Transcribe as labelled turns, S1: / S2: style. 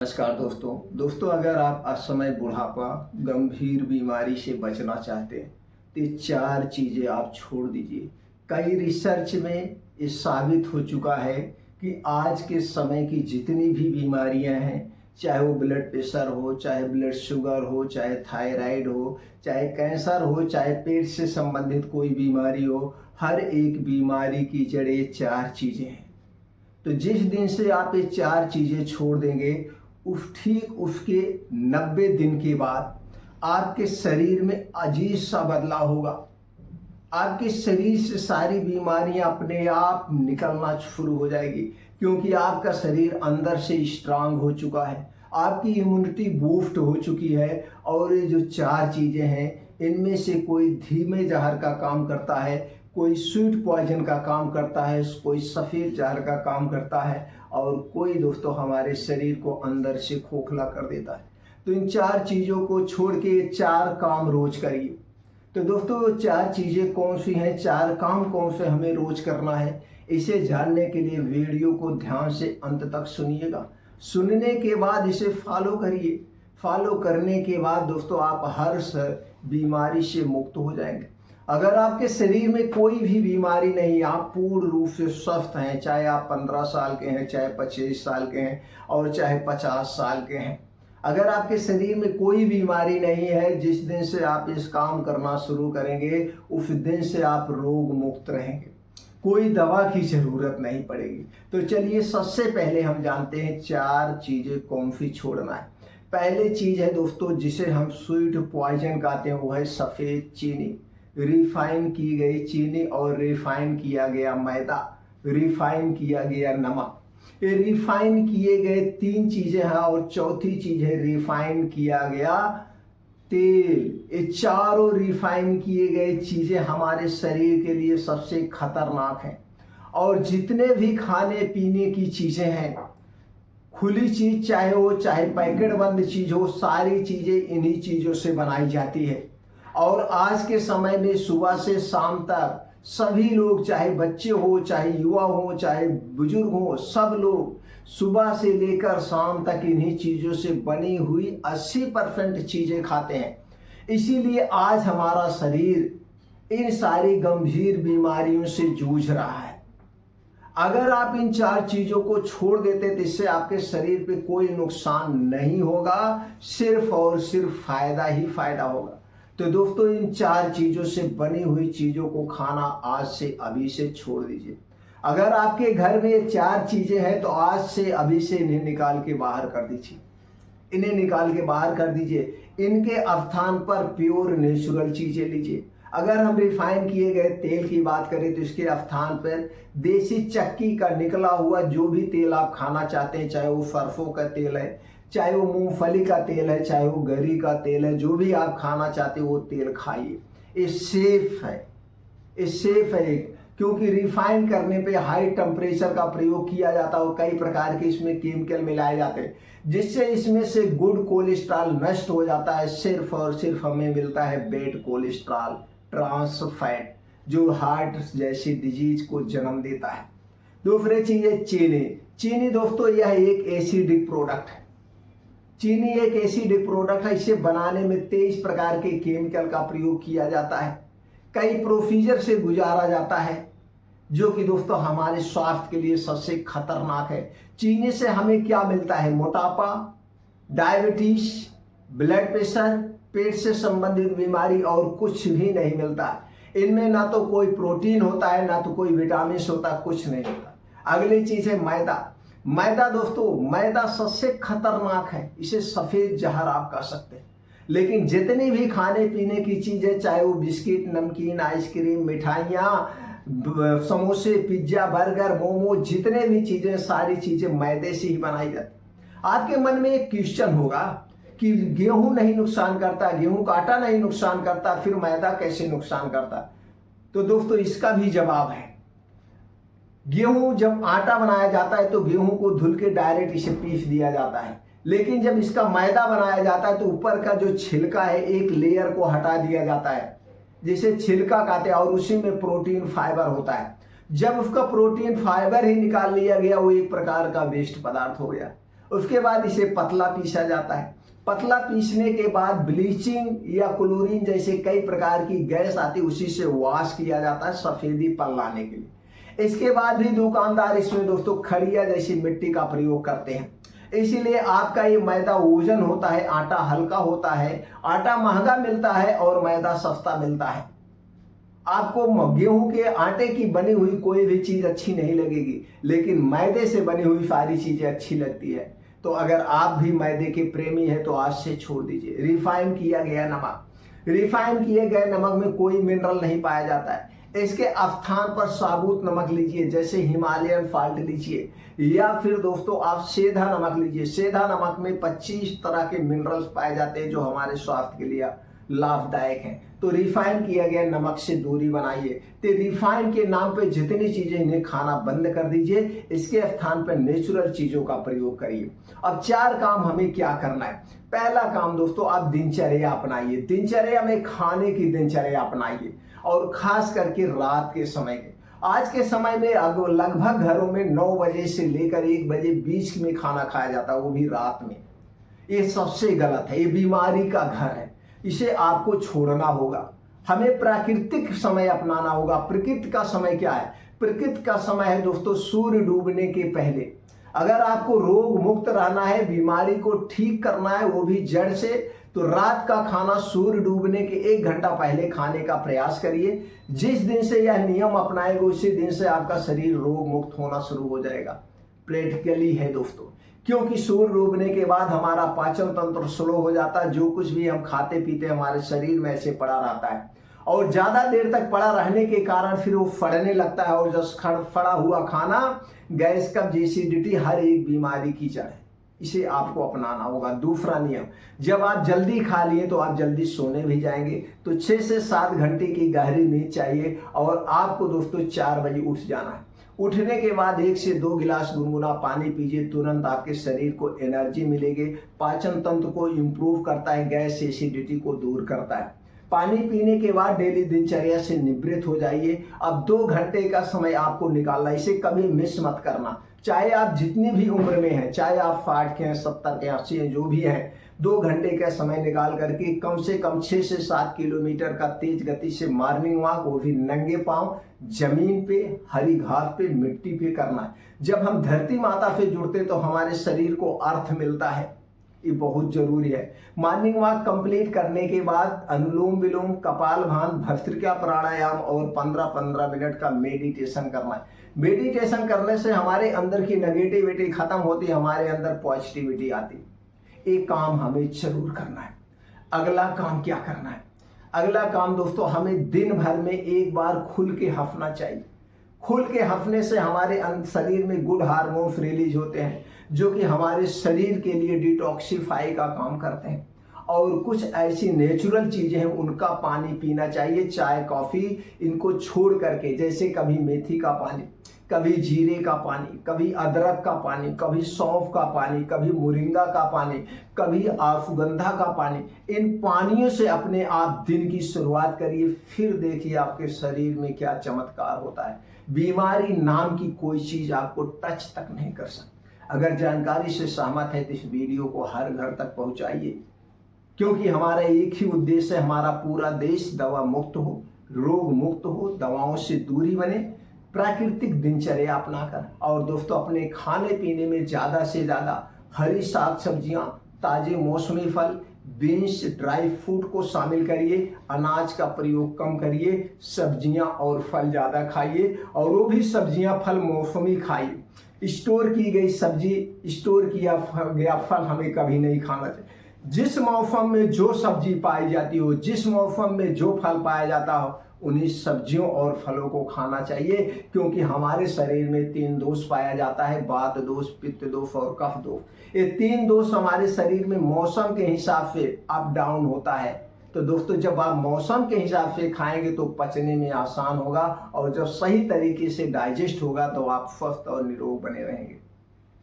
S1: नमस्कार दोस्तों अगर आप असमय बुढ़ापा गंभीर बीमारी से बचना चाहते हैं तो ये 4 चीज़ें आप छोड़ दीजिए। कई रिसर्च में ये साबित हो चुका है कि आज के समय की जितनी भी बीमारियां हैं, चाहे वो ब्लड प्रेशर हो, चाहे ब्लड शुगर हो, चाहे थायराइड हो, चाहे कैंसर हो, चाहे पेट से संबंधित कोई बीमारी हो, हर एक बीमारी की जड़ ये 4 चीज़ें हैं। तो जिस दिन से आप ये 4 चीज़ें छोड़ देंगे, ठीक उसके 90 दिन के बाद आपके शरीर में अजीब सा बदलाव होगा। आपके शरीर से सारी बीमारियां अपने आप निकलना शुरू हो जाएगी, क्योंकि आपका शरीर अंदर से स्ट्रांग हो चुका है, आपकी इम्यूनिटी बूस्ट हो चुकी है। और ये जो 4 चीज़ें हैं, इनमें से कोई धीमे जहर का काम करता है, कोई स्वीट पॉइजन का काम करता है, कोई सफ़ेद जहर का काम करता है, और कोई दोस्तों हमारे शरीर को अंदर से खोखला कर देता है। तो इन 4 चीज़ों को छोड़ के 4 काम रोज करिए। तो दोस्तों 4 चीज़ें कौन सी हैं, 4 काम कौन से हमें रोज करना है, इसे जानने के लिए वीडियो को ध्यान से अंत तक सुनिएगा। सुनने के बाद इसे फॉलो करिए। फॉलो करने के बाद दोस्तों आप हर बीमारी से मुक्त हो जाएंगे। अगर आपके शरीर में कोई भी बीमारी नहीं, आप पूर्ण रूप से स्वस्थ हैं, चाहे आप 15 साल के हैं, चाहे 25 साल के हैं, और चाहे 50 साल के हैं, अगर आपके शरीर में कोई बीमारी नहीं है, जिस दिन से आप इस काम करना शुरू करेंगे उस दिन से आप रोग मुक्त रहेंगे, कोई दवा की ज़रूरत नहीं पड़ेगी। तो चलिए सबसे पहले हम जानते हैं 4 चीज़ें कौन सी छोड़ना है। पहले चीज़ है दोस्तों जिसे हम स्वीट पॉइजन कहते हैं, वो है सफ़ेद चीनी, रिफाइन की गई चीनी और रिफाइन किया गया मैदा, रिफाइन किया गया नमक। ये रिफाइन किए गए 3 चीज़ें हैं, और चौथी चीज़ है रिफाइन किया गया तेल। ये चारों रिफाइन किए गए चीज़ें हमारे शरीर के लिए सबसे खतरनाक हैं। और जितने भी खाने पीने की चीज़ें हैं, खुली चीज़ चाहे हो चाहे पैकेट बंद चीज़ हो, सारी चीज़ें इन्हीं चीज़ों से बनाई जाती है। और आज के समय में सुबह से शाम तक सभी लोग, चाहे बच्चे हो, चाहे युवा हो, चाहे बुजुर्ग हो, सब लोग सुबह से लेकर शाम तक इन्हीं चीज़ों से बनी हुई 80% चीज़ें खाते हैं। इसीलिए आज हमारा शरीर इन सारी गंभीर बीमारियों से जूझ रहा है। अगर आप इन 4 चीज़ों को छोड़ देते तो इससे आपके शरीर पे कोई नुकसान नहीं होगा, सिर्फ और सिर्फ फायदा ही फायदा होगा। तो दोस्तों इन 4 चीज़ों से बनी हुई चीज़ों को खाना आज से अभी से छोड़ दीजिए। अगर आपके घर में 4 चीज़ें हैं तो आज से अभी से इन्हें निकाल के बाहर कर दीजिए, इन्हें निकाल के बाहर कर दीजिए। इनके स्थान पर प्योर नेचुरल चीज़ें लीजिए। अगर हम रिफाइन किए गए तेल की बात करें तो इसके स्थान पर देसी चक्की का निकला हुआ जो भी तेल आप खाना चाहते हैं, चाहे वो सरसों का तेल है, चाहे वो मूंगफली का तेल है, चाहे वो गरी का तेल है, जो भी आप खाना चाहते हो वो तेल खाइए। ये सेफ है, ये सेफ है, क्योंकि रिफाइन करने पे हाई टेम्परेचर का प्रयोग किया जाता है और कई प्रकार के इसमें केमिकल मिलाए जाते हैं, जिससे इसमें से गुड कोलेस्ट्रॉल नष्ट हो जाता है। सिर्फ और सिर्फ हमें मिलता है बैड कोलेस्ट्रॉल, ट्रांस फैट, जो हार्ट जैसी डिजीज को जन्म देता है। दूसरी चीज है चीनी। चीनी दोस्तों यह एक एसिडिक प्रोडक्ट है। चीनी एक एसिडिक प्रोडक्ट है। इसे बनाने में 23 प्रकार के केमिकल का प्रयोग किया जाता है, कई प्रोसीजर से गुजारा जाता है, जो कि दोस्तों हमारे स्वास्थ्य के लिए सबसे खतरनाक है। चीनी से हमें क्या मिलता है? मोटापा, डायबिटीज, ब्लड प्रेशर, पेट से संबंधित बीमारी, और कुछ भी नहीं मिलता। इनमें ना तो कोई प्रोटीन होता है, ना तो कोई विटामिन होता, कुछ नहीं होता। अगली चीज है मैदा। मैदा दोस्तों, मैदा सबसे खतरनाक है, इसे सफेद जहर आप कह सकते हैं। लेकिन जितनी भी खाने पीने की चीजें, चाहे वो बिस्किट, नमकीन, आइसक्रीम, मिठाइयाँ, समोसे, पिज्जा, बर्गर, मोमो, जितने भी चीजें, सारी चीजें मैदे से ही बनाई जाती। आपके मन में एक क्वेश्चन होगा कि गेहूं नहीं नुकसान करता, गेहूं का आटा नहीं नुकसान करता, फिर मैदा कैसे नुकसान करता? तो दोस्तों इसका भी जवाब है। गेहूं जब आटा बनाया जाता है तो गेहूं को धुल के डायरेक्ट इसे पीस दिया जाता है, लेकिन जब इसका मैदा बनाया जाता है तो ऊपर का जो छिलका है, एक लेयर को हटा दिया जाता है, जिसे छिलका कहते हैं, और उसी में प्रोटीन फाइबर होता है। जब उसका प्रोटीन फाइबर ही निकाल लिया गया, वो एक प्रकार का वेस्ट पदार्थ हो गया। उसके बाद इसे पतला पीसा जाता है। पतला पीसने के बाद ब्लीचिंग या क्लोरीन जैसे कई प्रकार की गैस आती है, उसी से वॉश किया जाता है सफेदी पर लाने के लिए। इसके बाद भी दुकानदार इसमें दोस्तों खड़िया जैसी मिट्टी का प्रयोग करते हैं। इसीलिए आपका ये मैदा ओजन होता है, आटा हल्का होता है, आटा महंगा मिलता है और मैदा सस्ता मिलता है। आपको गेहूं के आटे की बनी हुई कोई भी चीज अच्छी नहीं लगेगी, लेकिन मैदे से बनी हुई सारी चीजें अच्छी लगती है। तो अगर आप भी मैदे के प्रेमी हैं तो आज से छोड़ दीजिए। रिफाइन किया गया नमक, रिफाइन किए गए नमक में कोई मिनरल नहीं पाया जाता है। इसके स्थान पर साबुत नमक लीजिए, जैसे हिमालयन साल्ट लीजिए, या फिर दोस्तों आप सेंधा नमक लीजिए। सेंधा नमक में 25 तरह के मिनरल्स पाए जाते हैं जो हमारे स्वास्थ्य के लिए लाभदायक हैं। तो रिफाइन किया गया नमक से दूरी बनाइए। तो रिफाइन के नाम पे जितनी चीजें इन्हें खाना बंद कर दीजिए, इसके स्थान पर नेचुरल चीजों का प्रयोग करिए। अब 4 काम हमें क्या करना है। पहला काम दोस्तों, आप दिनचर्या अपनाइए। दिनचर्या में खाने की दिनचर्या अपनाइए, और खास करके रात के समय के। आज के समय में लगभग घरों में 9 बजे से लेकर 1 बजे बीच में खाना खाया जाता है, वो भी रात में। ये सबसे गलत है, ये बीमारी का घर है। इसे आपको छोड़ना होगा। हमें प्राकृतिक समय अपनाना होगा। प्रकृति का समय क्या है? प्रकृति का समय है दोस्तों सूर्य डूबने के पहले। अगर आपको रोग मुक्त रहना है, बीमारी को ठीक करना है वो भी जड़ से, तो रात का खाना सूर्य डूबने के 1 घंटा पहले खाने का प्रयास करिए। जिस दिन से यह नियम अपनाएंगे उसी दिन से आपका शरीर रोग मुक्त होना शुरू हो जाएगा। प्रैक्टिकली है दोस्तों, क्योंकि सूर्य डूबने के बाद हमारा पाचन तंत्र स्लो हो जाता है। जो कुछ भी हम खाते पीते हमारे शरीर में ऐसे पड़ा रहता है, और ज्यादा देर तक पड़ा रहने के कारण फिर वो फड़ने लगता है, और जब फड़ा हुआ खाना गैस कब्ज एसिडिटी हर एक बीमारी की जड़ है। इसे आपको अपनाना होगा। दूसरा नियम, जब आप जल्दी खा लिए तो आप जल्दी सोने भी जाएंगे, तो 6 से 7 घंटे की गहरी नींद चाहिए। और आपको दोस्तों 4 बजे उठ जाना है। उठने के बाद 1 से 2 गिलास गुनगुना पानी पीजिए, तुरंत आपके शरीर को एनर्जी मिलेगी। पाचन तंत्र को इम्प्रूव करता है, गैस एसिडिटी को दूर करता है। पानी पीने के बाद डेली दिनचर्या से निवृत्त हो जाइए। अब 2 घंटे का समय आपको निकालना, इसे कभी मिस मत करना। चाहे आप जितनी भी उम्र में हैं, चाहे आप 60 के हैं, 70 के, 80 हैं, जो भी हैं, 2 घंटे का समय निकाल करके कम से कम 6 से 7 किलोमीटर का तेज गति से मॉर्निंग वॉक, वो भी नंगे पांव, जमीन पे, हरी घास पे, मिट्टी पे करना है। जब हम धरती माता से जुड़ते तो हमारे शरीर को अर्थ मिलता है, ये बहुत जरूरी है। मॉर्निंग वॉक कंप्लीट करने के बाद अनुलोम विलोम, कपालभाति, भस्त्रिका प्राणायाम और 15-15 मिनट का मेडिटेशन करना है। मेडिटेशन करने से हमारे अंदर की नेगेटिविटी खत्म होती है, हमारे अंदर पॉजिटिविटी आती। एक काम हमें जरूर करना है। अगला काम क्या करना है? अगला काम दोस्तों, हमें दिन भर में 1 बार खुल के हंसना चाहिए। खुल के हंसने से हमारे शरीर में गुड हार्मोन्स रिलीज होते हैं, जो कि हमारे शरीर के लिए डिटॉक्सिफाई का काम करते हैं। और कुछ ऐसी नेचुरल चीजें हैं, उनका पानी पीना चाहिए। चाय, कॉफी इनको छोड़ करके, जैसे कभी मेथी का पानी, कभी जीरे का पानी, कभी अदरक का पानी, कभी सौंफ का पानी, कभी मोरिंगा का पानी, कभी अश्वगंधा का पानी। इन पानियों से अपने आप दिन की शुरुआत करिए, फिर देखिए आपके शरीर में क्या चमत्कार होता है। बीमारी नाम की कोई चीज आपको टच तक नहीं कर सकती। अगर जानकारी से सहमत है तो इस वीडियो को हर घर तक पहुंचाइए, क्योंकि हमारा एक ही उद्देश्य है, हमारा पूरा देश दवा मुक्त हो, रोग मुक्त हो, दवाओं से दूरी बने, प्राकृतिक दिनचर्या अपनाकर। और दोस्तों, अपने खाने पीने में ज्यादा से ज्यादा हरी साग सब्जियां, ताजे मौसमी फल, बीन्स, ड्राई फ्रूट को शामिल करिए। अनाज का प्रयोग कम करिए, सब्जियां और फल ज्यादा खाइए, और वो भी सब्जियां फल मौसमी खाइए। स्टोर की गई सब्जी, स्टोर किया गया फल हमें कभी नहीं खाना चाहिए। जिस मौसम में जो सब्जी पाई जाती हो, जिस मौसम में जो फल पाया जाता हो, उन्हीं सब्जियों और फलों को खाना चाहिए। क्योंकि हमारे शरीर में 3 दोष पाया जाता है, वात दोष, पित्त दोष और कफ दोष। ये 3 दोष हमारे शरीर में मौसम के हिसाब से अप डाउन होता है। तो दोस्तों, जब आप मौसम के हिसाब से खाएंगे तो पचने में आसान होगा, और जब सही तरीके से डाइजेस्ट होगा तो आप स्वस्थ और निरोग बने रहेंगे।